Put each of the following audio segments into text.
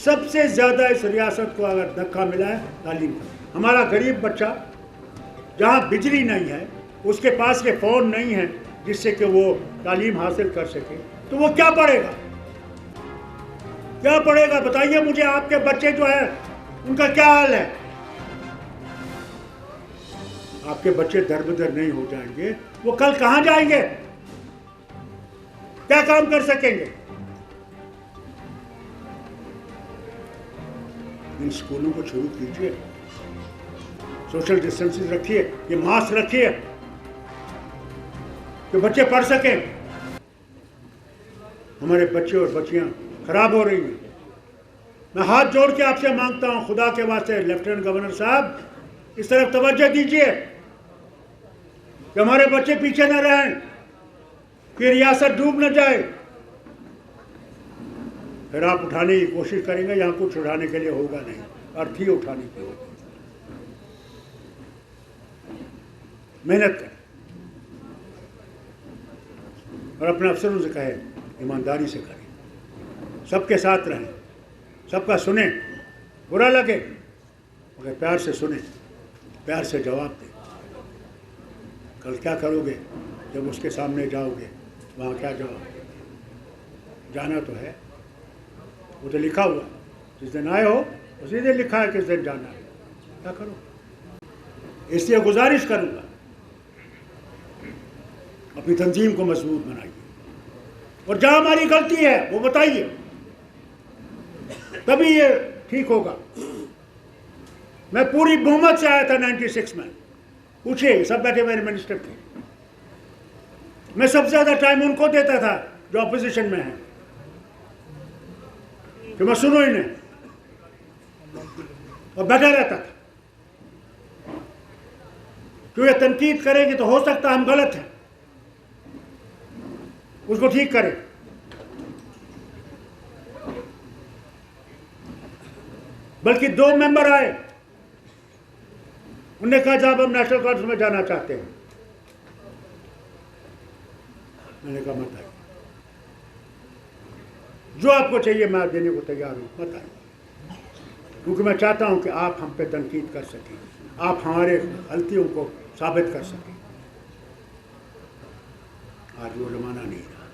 सबसे ज़्यादा इस रियासत को अगर धक्का मिला है तालीम का। हमारा गरीब बच्चा जहाँ बिजली नहीं है, उसके पास ये फ़ोन नहीं है जिससे कि वो तालीम हासिल कर सके, तो वो क्या पढ़ेगा? क्या पढ़ेगा? बताइए मुझे, आपके बच्चे जो है उनका क्या हाल है? आपके बच्चे दर-बदर नहीं हो जाएंगे, वो कल कहाँ जाएंगे? क्या काम कर सकेंगे? इन स्कूलों को शुरू कीजिए, सोशल डिस्टेंसिंग रखिए, ये मास्क रखिए कि बच्चे पढ़ सकें। हमारे बच्चे और बच्चियां खराब हो रही हैं। मैं हाथ जोड़ के आपसे मांगता हूं, खुदा के वास्ते लेफ्टिनेंट गवर्नर साहब, इस तरफ तवज्जो दीजिए कि हमारे बच्चे पीछे न रहें, कि रियासत डूब न जाए। फिर आप उठाने की कोशिश करेंगे, यहाँ कुछ उठाने के लिए होगा नहीं, अर्थ ही उठाने की होगी। मेहनत करें और अपने अफसरों से कहें ईमानदारी से करें, सबके साथ रहें, सबका सुने, बुरा लगे मगर प्यार से सुने, प्यार से जवाब दें। कल क्या करोगे जब उसके सामने जाओगे? वहाँ क्या जवाब? जाना तो है, वो तो लिखा हुआ, जिस दिन आए हो उसी दिन लिखा है किस दिन जाना है। क्या करो? इसलिए गुजारिश करूँगा, अपनी तंजीम को मजबूत बनाइए और जहाँ हमारी गलती है वो बताइए, तभी ये ठीक होगा। मैं पूरी बहुमत से आया था 96 में, पूछिए, सब बैठे मेरे मिनिस्टर थे। मैं सबसे ज़्यादा टाइम उनको देता था जो अपोजिशन में है, कि मैं सुनो ही नहीं और बैठा रहता था। जो ये तनकीद करेंगे तो हो सकता हम गलत हैं, उसको ठीक करें। बल्कि 2 मेंबर आए, उन्होंने कहा जब हम नेशनल कॉन्फ्रेंस में जाना चाहते हैं। मैंने कहा मत आइए, जो आपको चाहिए मैं देने को तैयार हूं, मत आइए, क्योंकि मैं चाहता हूं कि आप हम पे तनकीद कर सकें, आप हमारे गलतियों को साबित कर सकें। आज वो ज़माना नहीं रहा,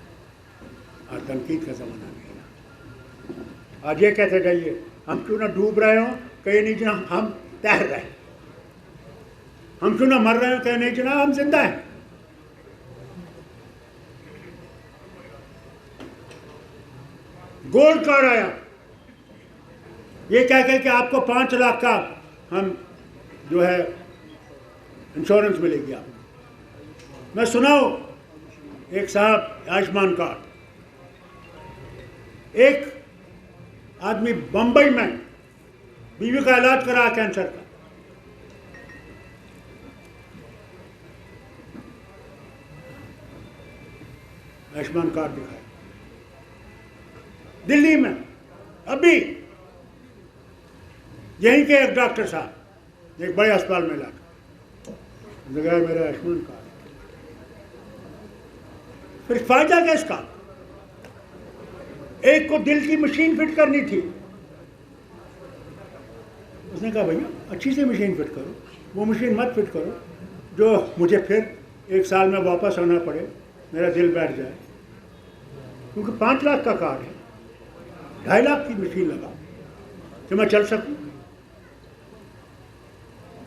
आज तनकीद का ज़माना नहीं रहा। आज ये कहते जाइए हम क्यों ना डूब रहे हों, कहीं नहीं जना हम तैर रहे हैं, हम क्यों ना मर रहे हो, कहीं नहीं जना हम जिंदा हैं। गोल्ड कार्ड आया, ये कह के कि आपको 5 लाख का हम जो है इंश्योरेंस मिलेगी आपको। मैं सुनाओ, एक साहब आयुष्मान कार्ड, एक आदमी बंबई में बीवी का इलाज करा कैंसर का, आयुष्मान कार्ड दिखाया। दिल्ली में अभी यहीं के एक डॉक्टर साहब एक बड़े अस्पताल में लाकर जगह मेरा आयुष्मान कार्ड। फिर फायदा क्या इसका? एक को दिल की मशीन फिट करनी थी, उसने कहा भैया अच्छी से मशीन फिट करो, वो मशीन मत फिट करो जो मुझे फिर 1 साल में वापस आना पड़े, मेरा दिल बैठ जाए। क्योंकि 5 लाख का कार्ड है, 2.5 लाख की मशीन लगा कि मैं चल सकूं।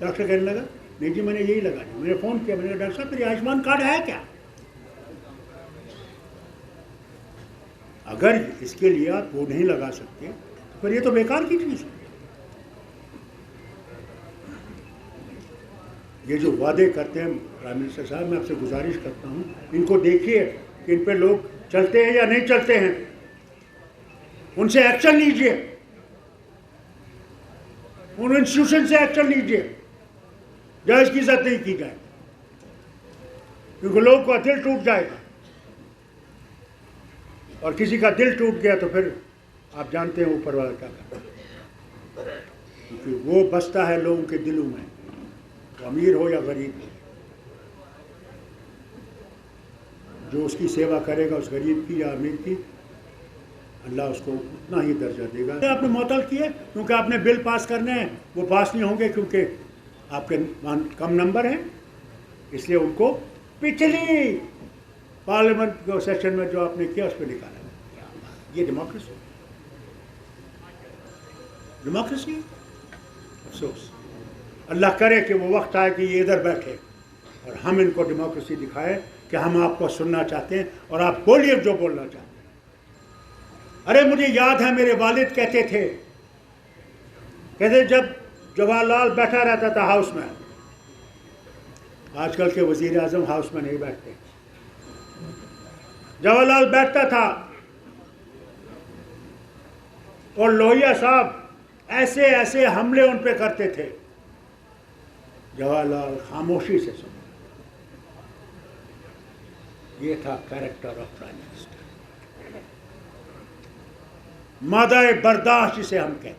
डॉक्टर कहने लगा नहीं जी मैंने यही लगा दी। मैंने फ़ोन किया, मैंने कहा डॉक्टर साहब मेरे आयुष्मान कार्ड है क्या? अगर इसके लिए आप वो नहीं लगा सकते तो फिर ये तो बेकार की चीज़ है। ये जो वादे करते हैं प्राइम मिनिस्टर साहब, मैं आपसे गुजारिश करता हूँ इनको देखिए कि इन पे लोग चलते हैं या नहीं चलते हैं, उनसे एक्शन लीजिए, उन इंस्टीट्यूशन से एक्शन लीजिए जहाँ इसकी इज्जत नहीं की जाए, क्योंकि लोगों का दिल टूट जाएगा और किसी का दिल टूट गया तो फिर आप जानते हैं ऊपर वाला क्या करता है, क्योंकि वो बसता है लोगों के दिलों में, तो अमीर हो या गरीब हो। जो उसकी सेवा करेगा उस गरीब की या अमीर की, अल्लाह उसको उतना ही दर्जा देगा। आपने मुअत्तल किए क्योंकि आपने बिल पास करने हैं, वो पास नहीं होंगे क्योंकि आपके कम नंबर हैं, इसलिए उनको पिछली पार्लियामेंट के सेशन में जो आपने किया उस पर निकाला। ये डेमोक्रेसी, डेमोक्रेसी। अफसोस, अल्लाह करे कि वो वक्त आए कि ये इधर बैठे और हम इनको डेमोक्रेसी दिखाएं कि हम आपको सुनना चाहते हैं और आप बोलिए जो बोलना चाहते हैं। अरे मुझे याद है मेरे वालिद कहते थे, कहते जब जवाहरलाल बैठा रहता था हाउस में, आजकल के वजीर आजम हाउस में नहीं बैठते, जवाहरलाल बैठता था और लोहिया साहब ऐसे ऐसे हमले उन पे करते थे, जवाहरलाल खामोशी से सुनता। ये था कैरेक्टर ऑफ प्राइम मिनिस्टर, मादाए बर्दाश्त जिसे हम कहते हैं,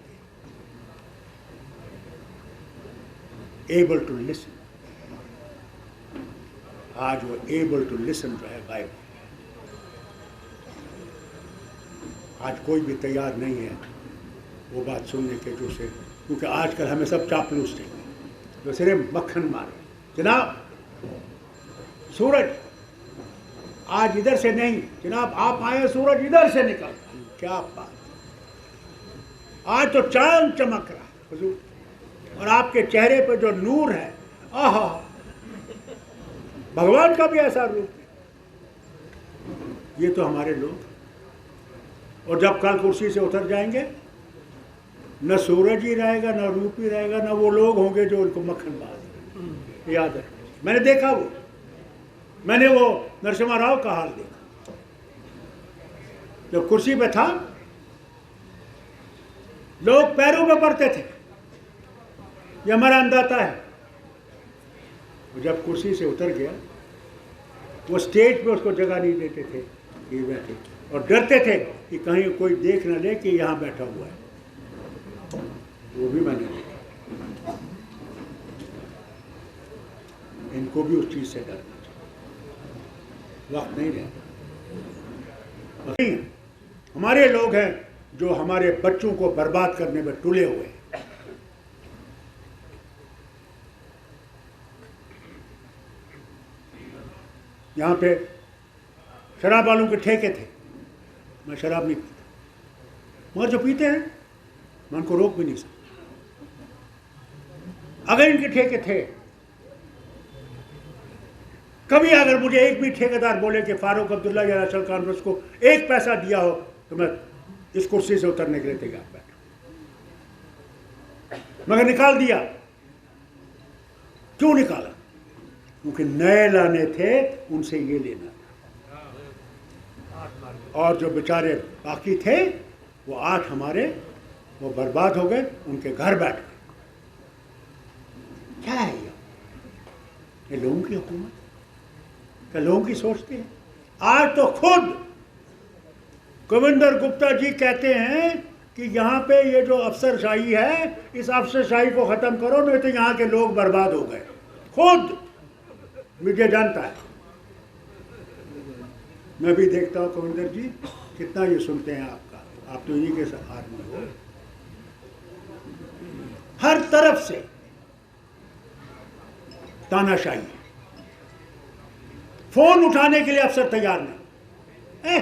एबल टू लिसन। आज वो एबल टू लिसन जो है गायब, आज कोई भी तैयार नहीं है वो बात सुनने के जो से, क्योंकि आजकल हमें सब चापलूस चाहिए जो सिर्फ मक्खन मारे। जनाब सूरज आज इधर से नहीं, जनाब आप आए सूरज इधर से निकल, क्या बात, आज तो चांद चमक रहा है हुजूर, और आपके चेहरे पर जो नूर है, आहा, भगवान का भी ऐसा रूप है। ये तो हमारे लोग, और जब कल कुर्सी से उतर जाएंगे न सूरज ही रहेगा, न रूप ही रहेगा, न वो लोग होंगे जो उनको मक्खन बाज। याद है, मैंने देखा वो, मैंने वो नरसिम्हा राव का हाल देखा, जब कुर्सी पे था लोग पैरों में पड़ते थे, ये हमारा अंदाता है। जब कुर्सी से उतर गया वो स्टेज पे उसको जगह नहीं देते थे कि बैठे, और डरते थे कि कहीं कोई देख न ले कि यहाँ बैठा हुआ है। वो भी मैंने देखा, इनको भी उस चीज से डरना चाहिए, वक्त नहीं रहता। हमारे लोग हैं जो हमारे बच्चों को बर्बाद करने में तुले हुए हैं। यहाँ पे शराब वालों के ठेके थे, मैं शराब नहीं पीता, मगर जो पीते हैं मैं उनको रोक भी नहीं सकता। अगर इनके ठेके थे, कभी अगर मुझे एक भी ठेकेदार बोले कि फारूक अब्दुल्ला या नेशनल कॉन्फ्रेंस को एक पैसा दिया हो तो मैं इस कुर्सी से उतरने के लिए तैयार बैठा, मगर निकाल दिया। क्यों निकाला? क्योंकि नए लाने थे, उनसे ये लेना था, और जो बेचारे बाकी थे वो 8 हमारे वो बर्बाद हो गए, उनके घर बैठ गए। क्या है ये लोगों की हुकूमत, क्या लोगों की सोचते हैं? आज तो खुद कविंदर गुप्ता जी कहते हैं कि यहाँ पे ये जो अफसरशाही है, इस अफसरशाही को ख़त्म करो, नहीं तो यहाँ के लोग बर्बाद हो गए। खुद मीडिया जानता है, मैं भी देखता हूँ कविंदर जी कितना ये सुनते हैं आपका, आप तो इन्हीं के आदमी हो। हर तरफ से तानाशाही, फोन उठाने के लिए अफसर तैयार नहीं।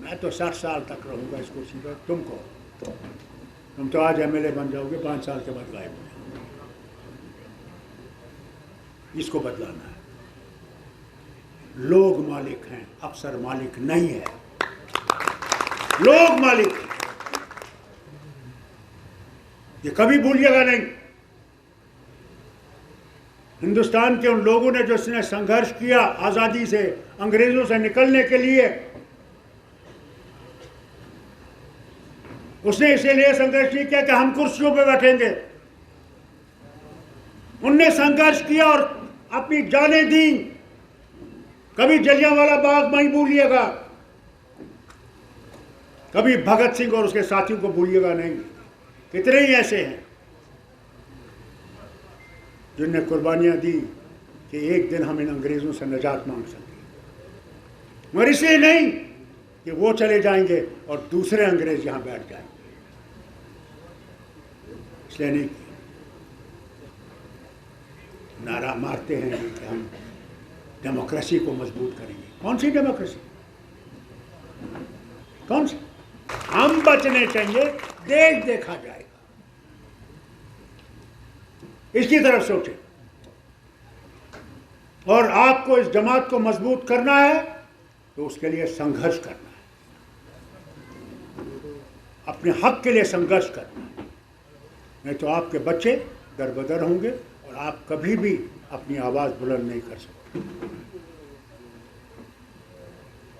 मैं तो 60 साल तक रहूंगा इस कुर्सी पर, तुम तो आज एमएलए बन जाओगे, 5 साल के बाद गायब हो जाओगे। इसको बदलाना है। लोग मालिक हैं, अफसर मालिक नहीं है, लोग मालिक हैं। ये कभी भूलिएगा नहीं। हिंदुस्तान के उन लोगों ने जो इसने संघर्ष किया आज़ादी से, अंग्रेज़ों से निकलने के लिए, उसने इसीलिए संघर्ष नहीं किया कि हम कुर्सियों पर बैठेंगे। उनने संघर्ष किया और अपनी जानें दी। कभी जलियांवाला बाग नहीं भूलिएगा, कभी भगत सिंह और उसके साथियों को भूलिएगा नहीं। कितने ही ऐसे हैं जिनने कुर्बानियां दी कि एक दिन हम इन अंग्रेज़ों से निजात मांग सकें, मगर इसलिए नहीं कि वो चले जाएंगे और दूसरे अंग्रेज यहाँ बैठ जाएंगे, इसलिए नहीं किया। नारा मारते हैं कि हम डेमोक्रेसी को मजबूत करेंगे। कौन सी डेमोक्रेसी? कौन सी? हम बचने चाहिए, देश देखा जाएगा। इसकी तरफ सोचें। और आपको इस जमात को मजबूत करना है तो उसके लिए संघर्ष करना है, अपने हक के लिए संघर्ष करना है, नहीं तो आपके बच्चे दरबदर होंगे और आप कभी भी अपनी आवाज बुलंद नहीं कर सकते।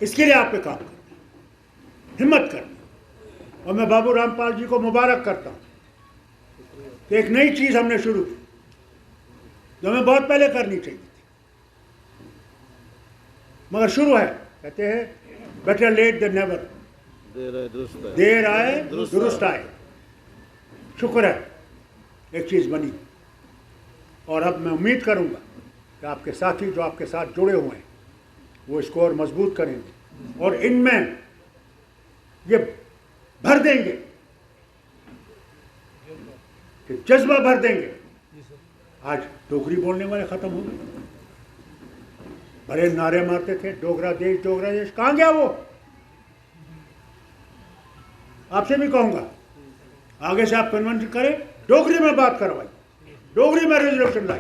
इसके लिए आप पे काम करना, हिम्मत करनी। और मैं बाबू रामपाल जी को मुबारक करता हूं कि एक नई चीज हमने शुरू की जो हमें बहुत पहले करनी चाहिए थी, मगर शुरू है। कहते हैं बेटर लेट देन नेवर, देर आए दुरुस्त आए। शुक्र है एक चीज बनी, और अब मैं उम्मीद करूंगा कि आपके साथी जो आपके साथ जुड़े हुए हैं वो इसको और मजबूत करेंगे और इनमें ये भर देंगे, कि जज्बा भर देंगे। आज डोगरी बोलने वाले खत्म हो गए, बड़े नारे मारते थे डोगरा देश, कहां गया वो? आपसे भी कहूंगा आगे से आप कन्वेंशन करें, डोगरी में बात करवाई, डोगरी में रेजोल्यूशन लाई।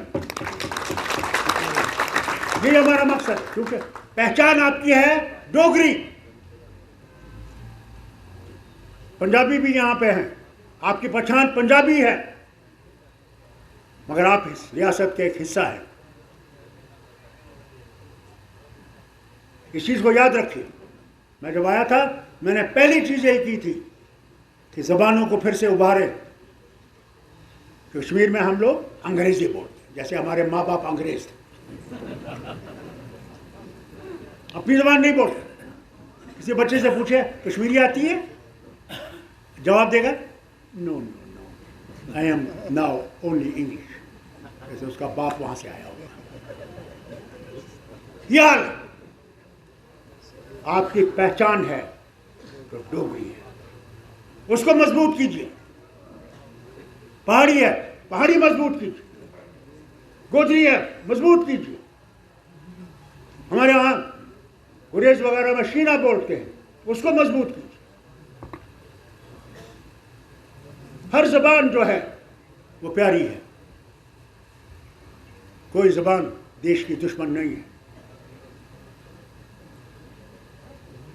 यही हमारा मकसद, क्योंकि पहचान आपकी है डोगरी। पंजाबी भी यहां पे हैं, आपकी पहचान पंजाबी है, मगर आप इस रियासत के एक हिस्सा हैं। इस चीज को याद रखिए। मैं जब आया था मैंने पहली चीज यही की थी कि जबानों को फिर से उभारे। कश्मीर में हम लोग अंग्रेजी बोलते, जैसे हमारे माँ बाप अंग्रेज थे, अपनी जबान नहीं बोलते। किसी बच्चे से पूछे कश्मीरी आती है, जवाब देगा no no no, I am now only English, जैसे उसका बाप वहां से आया होगा। यार आपकी पहचान है तो डोगरी है, उसको मजबूत कीजिए। पहाड़ी है, पहाड़ी मजबूत कीजिए। गोजरी है, मजबूत कीजिए। हमारे यहां गुरेज वगैरह में शीना बोलते हैं, उसको मजबूत कीजिए। हर जबान जो है वो प्यारी है, कोई जबान देश की दुश्मन नहीं है।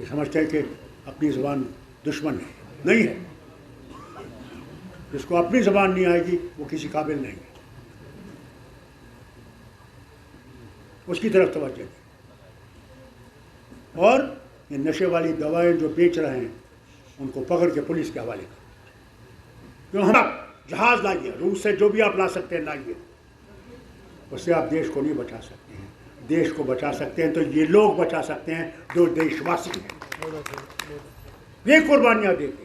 ये समझते हैं कि अपनी जबान दुश्मन है, नहीं है। जिसको अपनी जबान नहीं आएगी वो किसी काबिल नहीं है, उसकी तरफ तवज्जो दें। और ये नशे वाली दवाएं जो बेच रहे हैं उनको पकड़ के पुलिस के हवाले करें। क्यों? हम जहाज लाइए, रूस से जो भी आप ला सकते हैं लाइए, उससे आप देश को नहीं बचा सकते हैं। देश को बचा सकते हैं तो ये लोग बचा सकते हैं जो देशवासी हैं, ये कुर्बानियां देते।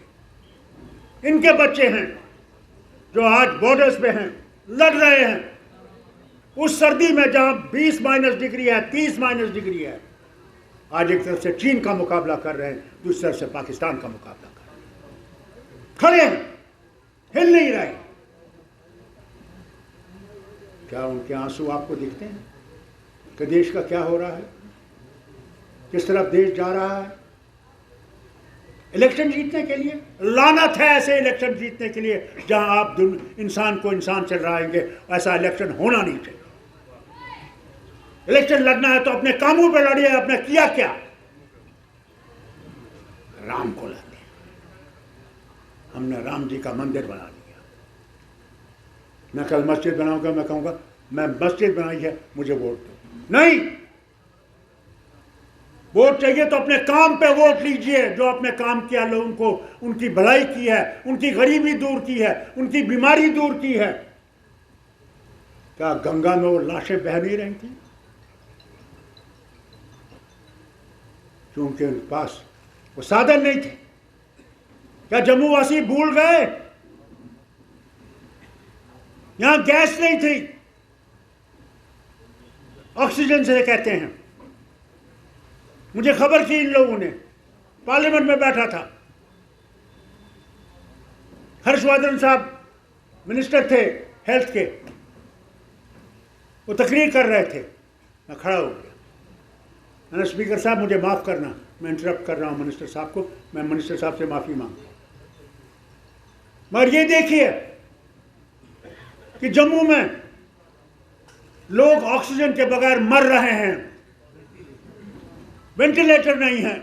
इनके बच्चे हैं जो आज बॉर्डर्स पे हैं, लड़ रहे हैं उस सर्दी में जहां 20 माइनस डिग्री है, 30 माइनस डिग्री है। आज एक तरफ से चीन का मुकाबला कर रहे हैं, दूसरी तरफ से पाकिस्तान का मुकाबला कर रहे हैं। खड़े हैं, हिल नहीं रहे। क्या उनके आंसू आपको दिखते हैं कि देश का क्या हो रहा है, किस तरफ देश जा रहा है? इलेक्शन जीतने के लिए लानत है, ऐसे इलेक्शन जीतने के लिए जहां आप इंसान को इंसान से लड़ाएंगे। ऐसा इलेक्शन होना नहीं चाहिए। इलेक्शन लड़ना है तो अपने कामों पे लड़िए। आपने किया क्या? राम को लाते, हमने राम जी का मंदिर बना दिया। मैं कल मस्जिद बनाऊंगा, मैं कहूंगा मैं मस्जिद बनाई है, मुझे वोट दो। नहीं, वोट चाहिए तो अपने काम पे वोट लीजिए। जो अपने काम किया, लोगों को उनकी भलाई की है, उनकी गरीबी दूर की है, उनकी बीमारी दूर की है। क्या गंगा में वो लाशें बह नहीं रही थी? क्योंकि उनके पास वो साधन नहीं थे। क्या जम्मू वासी भूल गए? यहां गैस नहीं थी, ऑक्सीजन से कहते हैं। मुझे खबर थी इन लोगों ने पार्लियामेंट में बैठा था। हर्षवर्धन साहब मिनिस्टर थे हेल्थ के, वो तकरीर कर रहे थे, मैं खड़ा हो गया। मैंने स्पीकर साहब मुझे माफ़ करना, मैं इंटरप्ट कर रहा हूँ मिनिस्टर साहब को, मैं मिनिस्टर साहब से माफ़ी मांगता हूँ। मगर ये देखिए कि जम्मू में लोग ऑक्सीजन के बगैर मर रहे हैं, वेंटिलेटर नहीं है,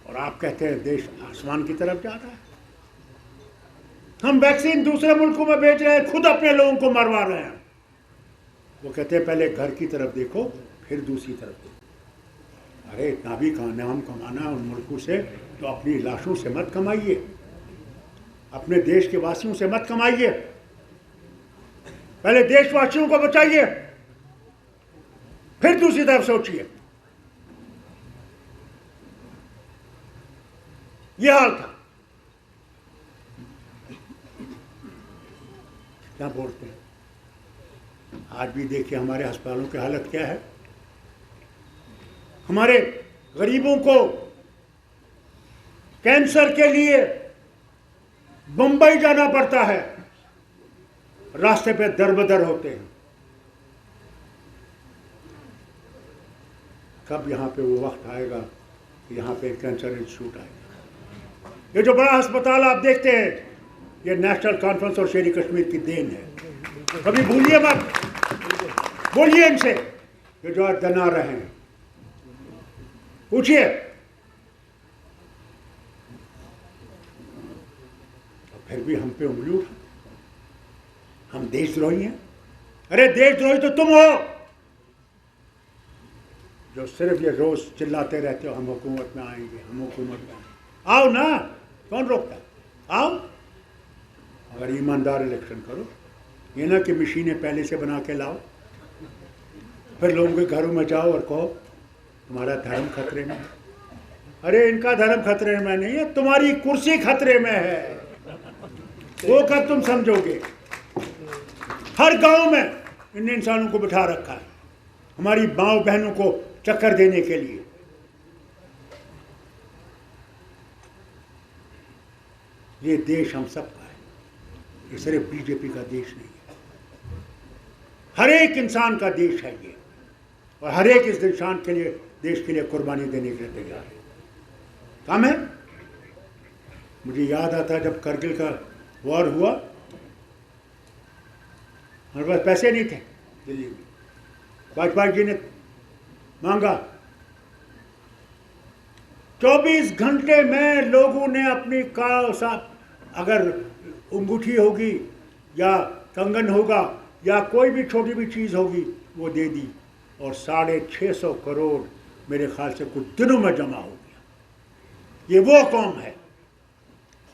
और आप कहते हैं देश आसमान की तरफ जा रहा है। हम वैक्सीन दूसरे मुल्कों में भेज रहे हैं, खुद अपने लोगों को मरवा रहे हैं। वो कहते हैं पहले घर की तरफ देखो फिर दूसरी तरफ देखो। अरे इतना भी नाम कमाना उन मुल्कों से तो अपनी लाशों से मत कमाइए, अपने देश के वासियों से मत कमाइए। पहले देशवासियों को बचाइए, फिर दूसरी तरफ सोचिए। यह हाल था। क्या बोलते हैं, आज भी देखिए हमारे अस्पतालों की हालत क्या है। हमारे गरीबों को कैंसर के लिए बंबई जाना पड़ता है, रास्ते पे दर-बदर होते हैं। कब यहाँ पे वो वक्त आएगा कि यहाँ पे कैंसर इंस्टीट्यूट आएगा। ये जो बड़ा अस्पताल आप देखते हैं, ये नेशनल कॉन्फ्रेंस और शेरी कश्मीर की देन है। कभी भूलिए मत, बोलिए इनसे, ये जो आज दना रहे हैं, पूछिए। फिर भी हम पे उंगली उठा, हम देशद्रोही हैं। अरे देशद्रोही तो तुम हो जो सिर्फ ये रोज चिल्लाते रहते हो हम हुकूमत में आएंगे, हम हुकूमत में आएंगे। आओ ना, कौन रोकता है, आओ। अगर ईमानदार इलेक्शन करो, ये ना कि मशीनें पहले से बना के लाओ, फिर लोगों के घरों में जाओ और कहो तुम्हारा धर्म खतरे में है। अरे इनका धर्म खतरे में नहीं है, तुम्हारी कुर्सी खतरे में है। वो कब तुम समझोगे। हर गांव में इन इंसानों को बिठा रखा है, हमारी माँ बहनों को चक्कर देने के लिए। ये देश हम सबका है, ये सिर्फ बीजेपी का देश नहीं है, हर एक इंसान का देश है ये, और हर एक इस इंसान के लिए, देश के लिए कुर्बानी देने के लिए तैयार है। काम है। मुझे याद आता जब करगिल का वॉर हुआ, हमारे पास पैसे नहीं थे दिल्ली में, वाजपेयी जी ने मांगा, 24 घंटे में लोगों ने अपनी अगर अंगूठी होगी या कंगन होगा या कोई भी छोटी भी चीज़ होगी वो दे दी, और 650 करोड़ मेरे ख्याल से कुछ दिनों में जमा हो गया। ये वो कौम है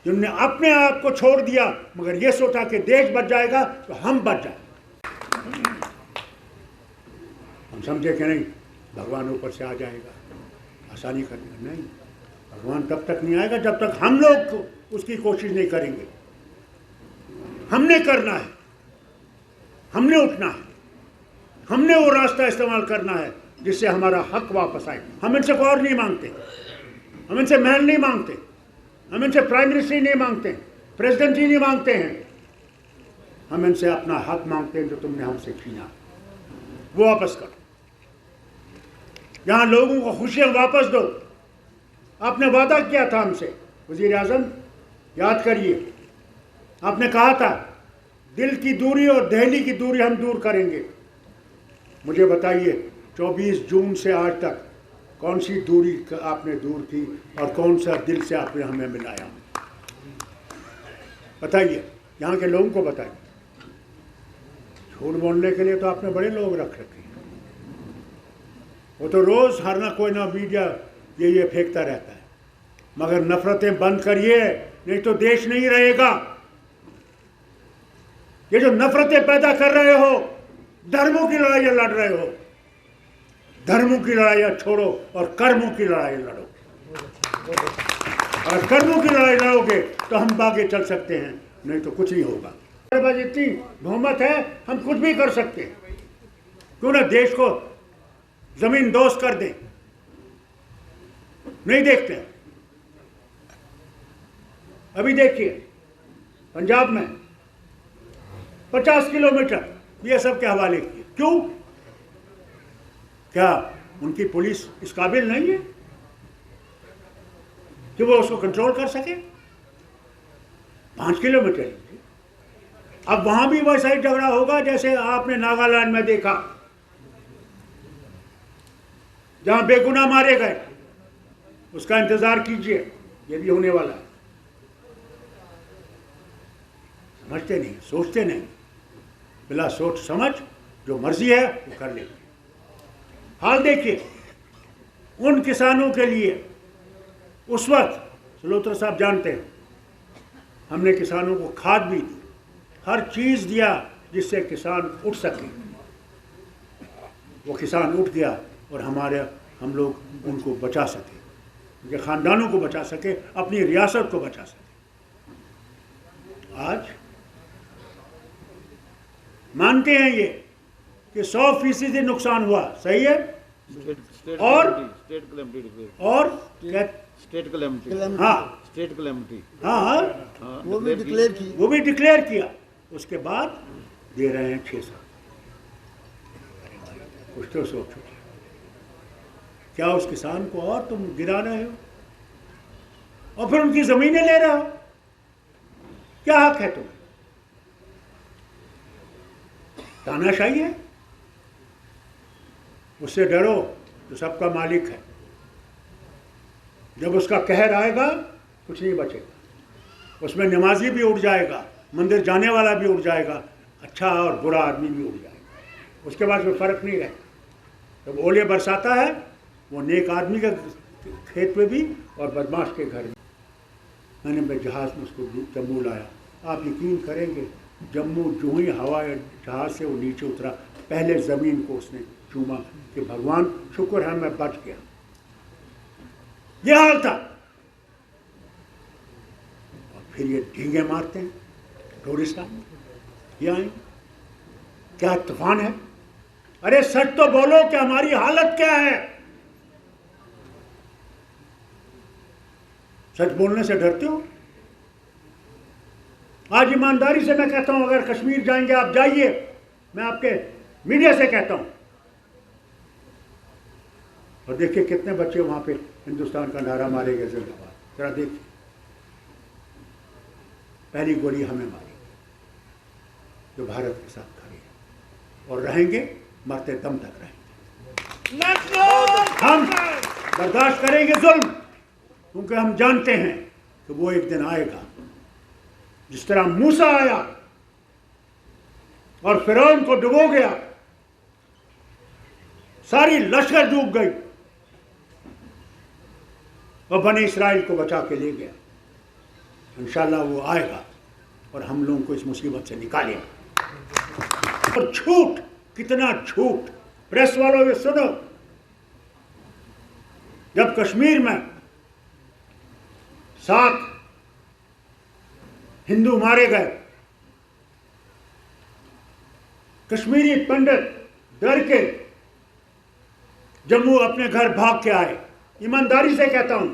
जिन्होंने अपने आप को छोड़ दिया, मगर ये सोचा कि देश बच जाएगा तो हम बच जाएंगे। हम समझे कि नहीं भगवान ऊपर से आ जाएगा, आसानी करने, नहीं, भगवान तब तक नहीं आएगा जब तक हम लोग उसकी कोशिश नहीं करेंगे। हमने करना है, हमने उठना है, हमने वो रास्ता इस्तेमाल करना है जिससे हमारा हक वापस आए। हम इनसे कोई और नहीं मांगते, हम इनसे महल नहीं मांगते, हम इनसे प्राइम मिनिस्टर नहीं मांगते, प्रेसिडेंट ही नहीं मांगते हैं। हम इनसे अपना हक मांगते हैं जो तुमने हमसे छीना, वो वापस करो। यहाँ लोगों को खुशियाँ वापस दो। आपने वादा किया था हमसे, वज़ीर आज़म, याद करिए, आपने कहा था दिल की दूरी और दिल्ली की दूरी हम दूर करेंगे। मुझे बताइए 24 जून से आज तक कौन सी दूरी आपने दूर की और कौन सा दिल से आपने हमें मिलाया, बताइए, यहाँ के लोगों को बताइए। झूठ बोलने के लिए तो आपने बड़े लोग रख रखे हैं, वो तो रोज़ हर ना कोई ना मीडिया ये फेंकता रहता है। मगर नफरतें बंद करिए, नहीं तो देश नहीं रहेगा। ये जो नफरतें पैदा कर रहे हो, धर्मों की लड़ाइयाँ लड़ रहे हो, धर्मों की लड़ाइयाँ छोड़ो और कर्मों की लड़ाई लड़ो। और कर्मों की लड़ाई लड़ोगे तो हम आगे चल सकते हैं, नहीं तो कुछ नहीं होगा। हमारे पास इतनी बहुमत है, हम कुछ भी कर सकते हैं। क्यों ना देश को जमीन दोस्त कर दें, नहीं देखते हैं। अभी देखिए पंजाब में 50 किलोमीटर बीएसएफ के हवाले किए। क्यों? क्या उनकी पुलिस इस काबिल नहीं है कि वो उसको कंट्रोल कर सके? 5 किलोमीटर। अब वहां भी वैसा ही झगड़ा होगा जैसे आपने नागालैंड में देखा, जहां बेगुनाह मारे गए। उसका इंतजार कीजिए, ये भी होने वाला है। समझते नहीं, सोचते नहीं, बिला सोच समझ जो मर्जी है वो कर लेंगे। हाल देखिए उन किसानों के लिए उस वक्त, सलोत्रा साहब जानते हैं, हमने किसानों को खाद भी दी, हर चीज़ दिया जिससे किसान उठ सके। वो किसान उठ गया और हम लोग उनको बचा सके, उनके ख़ानदानों को बचा सके, अपनी रियासत को बचा सके। आज मानते हैं ये कि 100% नुकसान हुआ, सही है। और स्टेट कैलेमिटी, हाँ स्टेट कैलेमिटी, हाँ वो भी डिक्लेयर की। वो भी डिक्लेयर किया। उसके बाद दे रहे हैं 6 साल। कुछ तो सोचो, क्या उस किसान को और तुम गिरा रहे हो और फिर उनकी जमीनें ले रहे हो? क्या हक है तुम्हें? तानाशाही है। उससे डरो जो सबका मालिक है। जब उसका कहर आएगा कुछ नहीं बचेगा। उसमें नमाजी भी उठ जाएगा, मंदिर जाने वाला भी उठ जाएगा, अच्छा और बुरा आदमी भी उठ जाएगा। उसके बाद कोई फर्क नहीं रहता। जब ओले बरसाता है वो नेक आदमी के खेत में भी और बदमाश के घर में। मैंने जहाज़ में उसको जम्मू लाया। आप यकीन करेंगे, जम्मू जो ही हवाई जहाज़ से वो नीचे उतरा, पहले ज़मीन को उसने चूमा कि भगवान शुक्र है मैं बच गया। ये हाल था। और फिर ये ढींगे मारते हैं टूरिस्ट ये आए। क्या तूफान है? अरे सच तो बोलो कि हमारी हालत क्या है? सच बोलने से डरते हो? आज ईमानदारी से मैं कहता हूं, अगर कश्मीर जाएंगे आप जाइए, मैं आपके मीडिया से कहता हूं। और देखिए कितने बच्चे वहां पे हिंदुस्तान का नारा मारे गए जिंदाबाद। जरा देखिए, पहली गोली हमें मारी जो भारत के साथ खड़ी है, और रहेंगे, मरते दम तक रहेंगे। हम बर्दाश्त करेंगे जुल्म, क्योंकि हम जानते हैं कि वो एक दिन आएगा। जिस तरह मूसा आया और फिरौन को डुबो गया, सारी लश्कर डूब गई और बने इस्राइल को बचा के ले गया। इंशाल्लाह वो आएगा और हम लोगों को इस मुसीबत से निकालेगा। और झूठ, कितना झूठ। प्रेस वालों ये सुनो, जब कश्मीर में 7 हिंदू मारे गए, कश्मीरी पंडित डर के जम्मू अपने घर भाग के आए। ईमानदारी से कहता हूं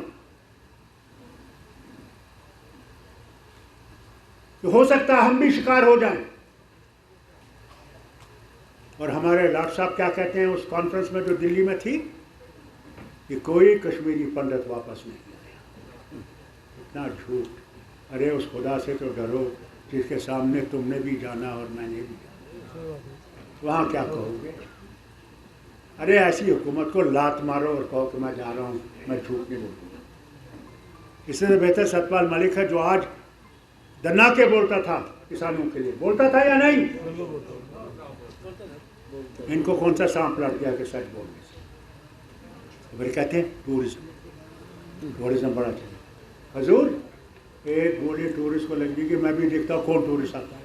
कि हो सकता है हम भी शिकार हो जाएं। और हमारे लाट साहब क्या कहते हैं उस कॉन्फ्रेंस में जो दिल्ली में थी, कि कोई कश्मीरी पंडित वापस नहीं आया। इतना झूठ। अरे उस खुदा से तो डरो जिसके सामने तुमने भी जाना और मैंने भी जाना। वहाँ क्या कहोगे? अरे ऐसी हुकूमत को लात मारो और कहो कि मैं जा रहा हूँ, मैं झूठ नहीं बोलूँगा। इससे बेहतर सतपाल मलिक है, जो आज दन्ना के बोलता था किसानों के लिए। बोलता था या नहीं? इनको कौन सा सांप लड़ गया कि सच बोलने से? फिर कहते हैं टूरिज्म बड़ा चले। हजूर एक गोली टूरिस्ट को लग गई कि मैं भी देखता हूँ कौन टूरिस्ट आता है।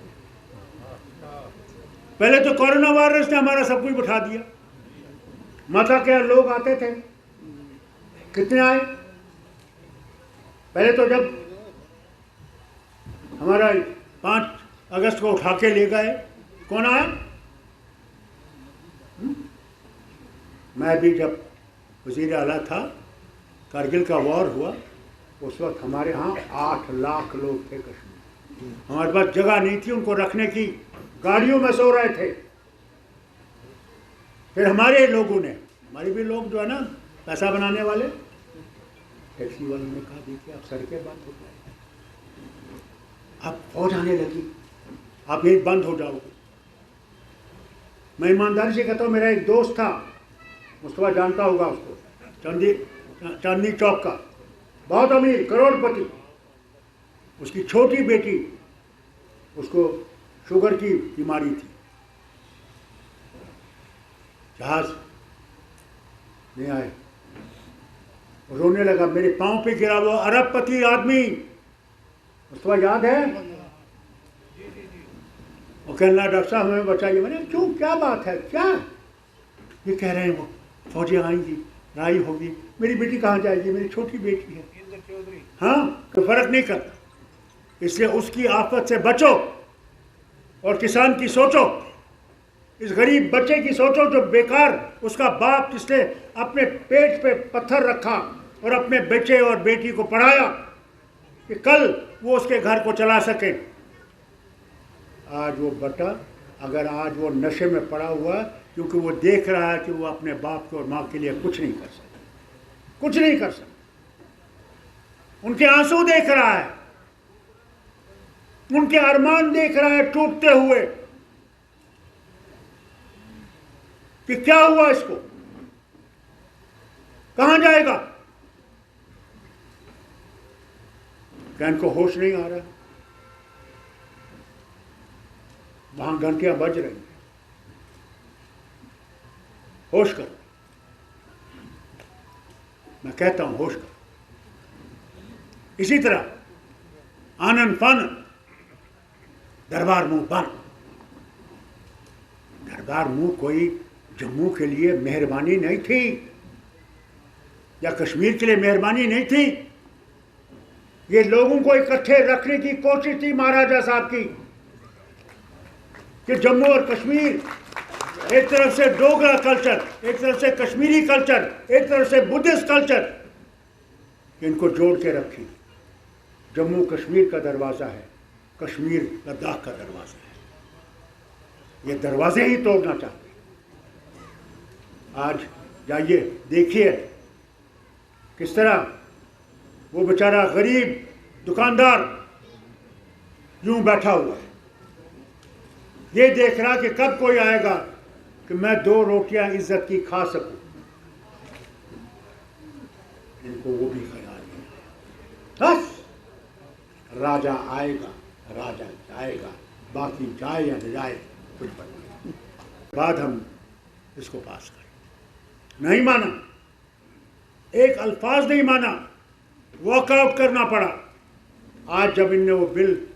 पहले तो कोरोना वायरस ने हमारा सब कुछ बिठा दिया। माता के लोग आते थे, कितने आए? पहले तो जब हमारा 5 अगस्त को उठा के ले गए, कौन आया? मैं भी जब वज़ीर आला था कारगिल का वॉर हुआ, उस वक्त हमारे यहाँ 8 लाख लोग थे कश्मीर। हमारे पास जगह नहीं थी उनको रखने की, गाड़ियों में सो रहे थे। फिर हमारे लोगों ने, हमारे भी लोग जो है ना पैसा बनाने वाले, टैक्सी वालों ने कहा देखिए अब सड़कें बंद हो जाएगी, अब फौज आने लगी, आप ये बंद हो जाओगे। मैं ईमानदारी से कहता हूँ, मेरा एक दोस्त था, मुस्तफा जानता होगा उसको, चांदनी चौक का, बहुत अमीर करोड़पति। उसकी छोटी बेटी, उसको शुगर की बीमारी थी, जहाज नहीं आए, रोने लगा, मेरे पांव पे गिरा। वो अरबपति आदमी, मुस्तफा याद है? वो कहना डॉक्टर साहब हमें बचाइए। मैंने क्यों, क्या बात है, क्या? ये कह रहे हैं वो फौजें आएंगी, लड़ाई होगी, मेरी बेटी कहाँ जाएगी, मेरी छोटी बेटी है। हाँ, तो फर्क नहीं करता। इसलिए उसकी आफत से बचो और किसान की सोचो, इस गरीब बच्चे की सोचो जो बेकार, उसका बाप जिसने अपने पेट पे पत्थर रखा और अपने बच्चे और बेटी को पढ़ाया कि कल वो उसके घर को चला सके। आज वो बेटा अगर आज वो नशे में पड़ा हुआ क्योंकि वो देख रहा है कि वो अपने बाप को और माँ के लिए कुछ नहीं कर सकता, कुछ नहीं कर सकता। उनके आंसू देख रहा है, उनके अरमान देख रहा है टूटते हुए कि क्या हुआ इसको, कहां जाएगा। क्या इनको होश नहीं आ रहा? वहां घंटियां बज रही, होश करो। मैं कहता हूं होश करो। इसी तरह आनंद फानन, दरबार मुंह बंद। दरबार मुंह कोई जम्मू के लिए मेहरबानी नहीं थी या कश्मीर के लिए मेहरबानी नहीं थी। ये लोगों को इकट्ठे रखने की कोशिश थी महाराजा साहब की कि जम्मू और कश्मीर, एक तरफ से डोगरा कल्चर, एक तरफ से कश्मीरी कल्चर, एक तरफ से बुद्धिस्ट कल्चर, इनको जोड़ के रखी। जम्मू कश्मीर का दरवाज़ा है, कश्मीर लद्दाख का दरवाज़ा है। ये दरवाजे ही तोड़ना चाहते। आज जाइए देखिए किस तरह वो बेचारा गरीब दुकानदार यूं बैठा हुआ है, ये देख रहा कि कब कोई आएगा कि मैं 2 रोटियां इज्जत की खा सकूं। इनको वो भी ख्याल नहीं। बस राजा आएगा, राजा जाएगा, बाकी जाए या न जाए कुछ पता नहीं। बाद हम इसको पास करें। नहीं माना, एक अल्फाज नहीं माना, वॉकआउट करना पड़ा। आज जब इनने वो बिल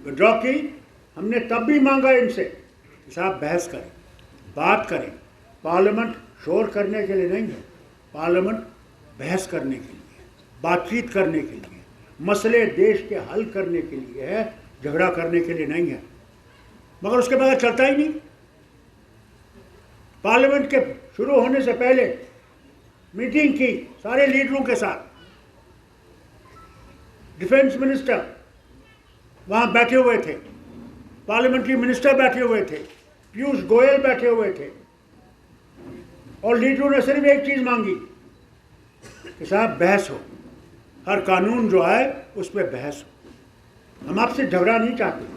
विड्रॉ की, हमने तब भी मांगा इनसे कि साहब बहस करें, बात करें। पार्लियामेंट शोर करने के लिए नहीं है, पार्लियामेंट बहस करने के लिए, बातचीत करने के लिए, मसले देश के हल करने के लिए है, झगड़ा करने के लिए नहीं है। मगर उसके बगैर चलता ही नहीं। पार्लियामेंट के शुरू होने से पहले मीटिंग की सारे लीडरों के साथ, डिफेंस मिनिस्टर वहाँ बैठे हुए थे, पार्लियामेंट्री मिनिस्टर बैठे हुए थे, पीयूष गोयल बैठे हुए थे, और लीडरों ने सिर्फ एक चीज़ मांगी कि साहब बहस हो, हर कानून जो आए उस पर बहस हो। हम आपसे झगड़ा नहीं चाहते।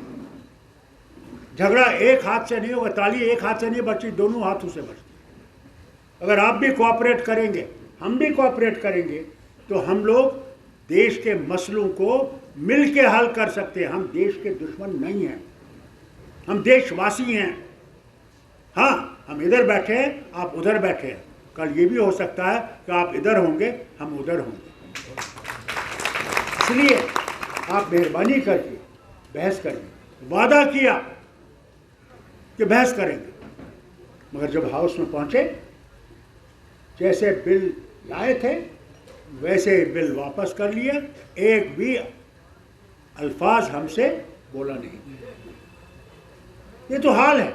झगड़ा एक हाथ से नहीं होगा, ताली एक हाथ से नहीं बचती, दोनों हाथों से बचती। अगर आप भी कोऑपरेट करेंगे, हम भी कोऑपरेट करेंगे, तो हम लोग देश के मसलों को मिल के हल कर सकते हैं। हम देश के दुश्मन नहीं हैं, हम देशवासी हैं। हाँ, हम इधर बैठे हैं, आप उधर बैठे हैं। कल ये भी हो सकता है कि आप इधर होंगे, हम उधर होंगे। इसलिए आप मेहरबानी करके बहस करेंगे। वादा किया कि बहस करेंगे, मगर जब हाउस में पहुंचे, जैसे बिल लाए थे वैसे बिल वापस कर लिया। एक भी अल्फाज हमसे बोला नहीं। ये तो हाल है,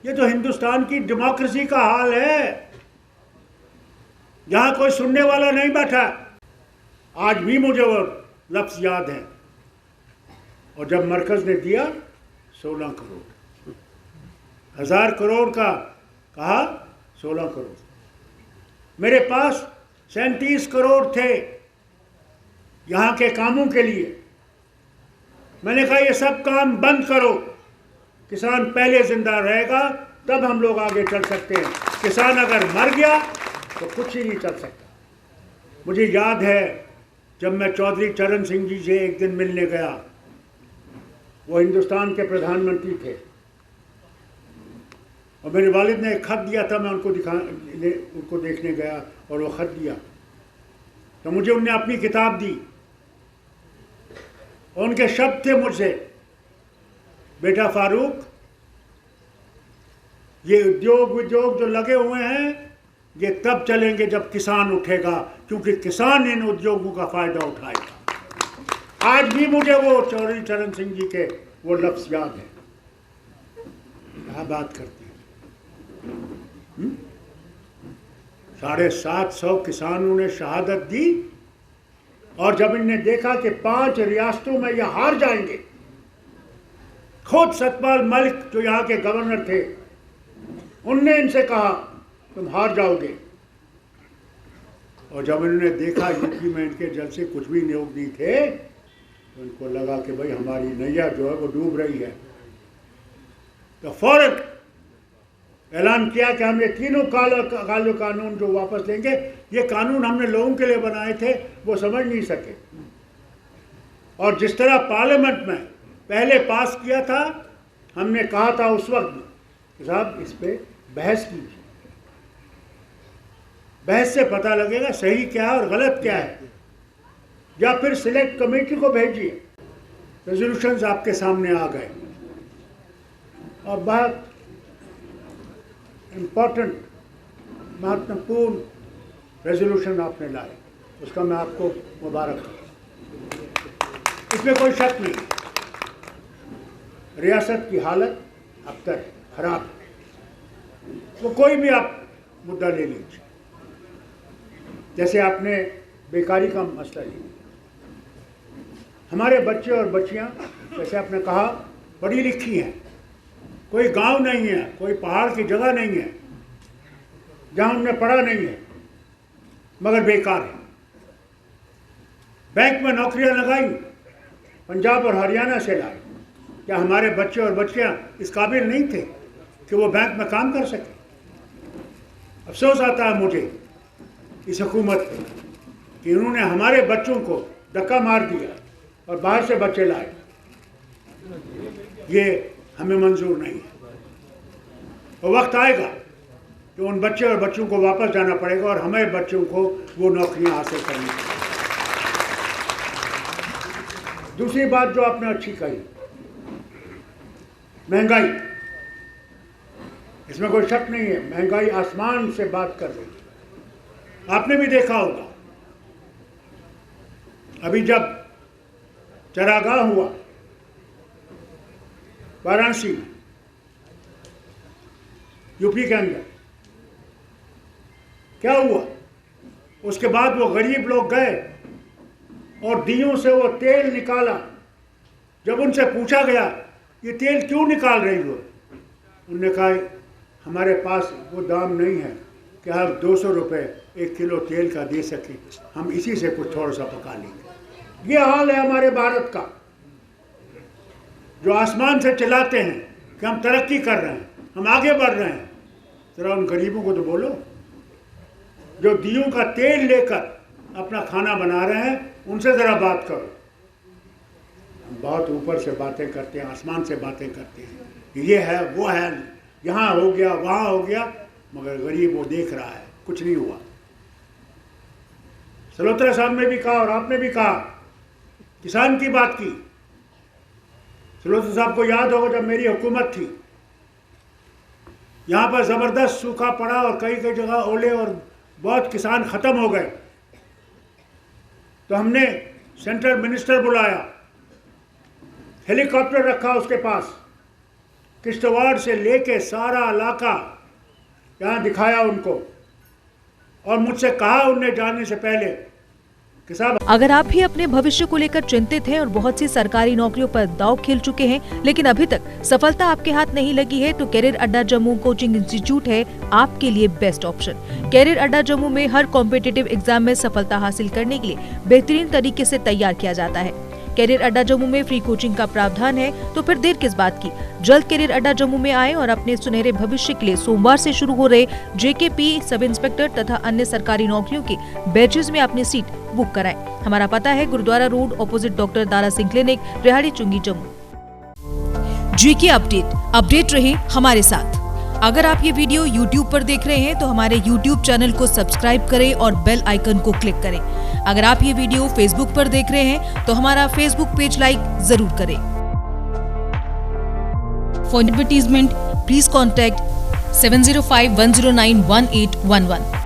ये तो हिंदुस्तान की डेमोक्रेसी का हाल है। जहाँ कोई सुनने वाला नहीं बैठा। आज भी मुझे वो लफ्ज़ याद है। और जब मरकज़ ने दिया 16 करोड़, 1000 करोड़ का कहा 16 करोड़, मेरे पास 37 करोड़ थे यहाँ के कामों के लिए। मैंने कहा ये सब काम बंद करो, किसान पहले जिंदा रहेगा तब हम लोग आगे चल सकते हैं। किसान अगर मर गया तो कुछ ही नहीं चल सकता। मुझे याद है जब मैं चौधरी चरण सिंह जी से एक दिन मिलने गया, वो हिंदुस्तान के प्रधानमंत्री थे और मेरे वालिद ने एक खत दिया था, मैं उनको देखने गया और वो खत दिया तो मुझे उनने अपनी किताब दी और उनके शब्द थे मुझसे, बेटा फारूक, ये उद्योग जो लगे हुए हैं ये तब चलेंगे जब किसान उठेगा, क्योंकि किसान इन उद्योगों का फायदा उठाएगा। आज भी मुझे वो चौधरी चरण सिंह जी के वो लफ्ज़ याद है। क्या बात करते हैं। 750 किसानों ने शहादत दी और जब इन्हें देखा कि 5 रियासतों में ये हार जाएंगे, खुद सतपाल मलिक जो यहाँ के गवर्नर थे उनने इनसे कहा तुम हार जाओगे। और जब इन्होंने देखा यूपी में इनके जल से कुछ भी नियोग नहीं थे तो उनको लगा कि भाई हमारी नैया जो है वो डूब रही है, तो फौरन ऐलान किया कि हम ये तीनों काले कानून जो वापस लेंगे। ये कानून हमने लोगों के लिए बनाए थे, वो समझ नहीं सके। और जिस तरह पार्लियामेंट में पहले पास किया था, हमने कहा था उस वक्त कि साहब इस पे बहस कीजिए, बहस से पता लगेगा सही क्या है और गलत क्या है, या फिर सिलेक्ट कमेटी को भेजिए। रेजोल्यूशंस आपके सामने आ गए और बहुत इम्पोर्टेंट महत्वपूर्ण रेजोल्यूशन आपने लाए, उसका मैं आपको मुबारक दूं। इसमें कोई शक नहीं, रियासत की हालत अब तक खराब है। तो कोई भी आप मुद्दा ले लीजिए, जैसे आपने बेकारी का मसला लिया, हमारे बच्चे और बच्चियां जैसे आपने कहा पढ़ी लिखी हैं, कोई गांव नहीं है, कोई पहाड़ की जगह नहीं है जहां उन्हें पढ़ा नहीं है, मगर बेकार है। बैंक में नौकरियां लगाई, पंजाब और हरियाणा से लाई। क्या हमारे बच्चे और बच्चियां इस काबिल नहीं थे कि वो बैंक में काम कर सके? अफसोस आता है मुझे इस हुकूमत पे कि उन्होंने हमारे बच्चों को धक्का मार दिया और बाहर से बच्चे लाए। ये हमें मंजूर नहीं है। और वक्त आएगा कि उन बच्चे और बच्चों को वापस जाना पड़ेगा और हमें बच्चों को वो नौकरियां हासिल करनी पड़ेगी। दूसरी बात जो आपने अच्छी कही, महंगाई, इसमें कोई शक नहीं है, महंगाई आसमान से बात कर रही है। आपने भी देखा होगा अभी जब चरागाह हुआ वाराणसी में, यूपी के अंदर, क्या हुआ? उसके बाद वो गरीब लोग गए और दियों से वो तेल निकाला। जब उनसे पूछा गया ये तेल क्यों निकाल रही हो, उन्होंने कहा हमारे पास वो दाम नहीं है कि आप 200 रुपये 1 किलो तेल का दे सकें, हम इसी से कुछ थोड़ा सा पका लेंगे। ये हाल है हमारे भारत का, जो आसमान से चिल्लाते हैं कि हम तरक्की कर रहे हैं, हम आगे बढ़ रहे हैं। जरा उन गरीबों को तो बोलो जो दियों का तेल लेकर अपना खाना बना रहे हैं, उनसे ज़रा बात करो। हम बहुत ऊपर से बातें करते हैं, आसमान से बातें करते हैं, ये है वो है, यहाँ हो गया वहाँ हो गया, मगर गरीब वो देख रहा है, कुछ नहीं हुआ। सलोत्रा साहब ने भी कहा और आपने भी कहा, किसान की बात की। सलोत्रा साहब को याद होगा जब मेरी हुकूमत थी, यहाँ पर ज़बरदस्त सूखा पड़ा और कई कई जगह ओले और बहुत किसान ख़त्म हो गए, तो हमने सेंट्रल मिनिस्टर बुलाया, हेलीकॉप्टर रखा उसके पास, किश्तवाड़ से लेके सारा इलाका यहाँ दिखाया उनको और मुझसे कहा उनने जाने से पहले कि साहब, अगर आप भी अपने भविष्य को लेकर चिंतित हैं और बहुत सी सरकारी नौकरियों पर दांव खेल चुके हैं लेकिन अभी तक सफलता आपके हाथ नहीं लगी है, तो कैरियर अड्डा जम्मू कोचिंग इंस्टीट्यूट है आपके लिए बेस्ट ऑप्शन। कैरियर अड्डा जम्मू में हर कॉम्पिटिटिव एग्जाम में सफलता हासिल करने के लिए बेहतरीन तरीके से तैयार किया जाता है। कैरियर अड्डा जम्मू में फ्री कोचिंग का प्रावधान है, तो फिर देर किस बात की, जल्द कैरियर अड्डा जम्मू में आए और अपने सुनहरे भविष्य के लिए सोमवार से शुरू हो रहे जेकेपी, सब इंस्पेक्टर तथा अन्य सरकारी नौकरियों के बैचेस में अपनी सीट बुक कराएं। हमारा पता है Gurudwara road, opposite doctor Dara Singh clinic, Rehari Chungi, Jammu. GK update रहे हमारे साथ। अगर आप ये वीडियो YouTube पर देख रहे हैं तो हमारे YouTube चैनल को सब्सक्राइब करें और बेल आइकन को क्लिक करें। अगर आप ये वीडियो Facebook पर देख रहे हैं तो हमारा Facebook पेज लाइक जरूर करें। For advertisement please contact 7051091811।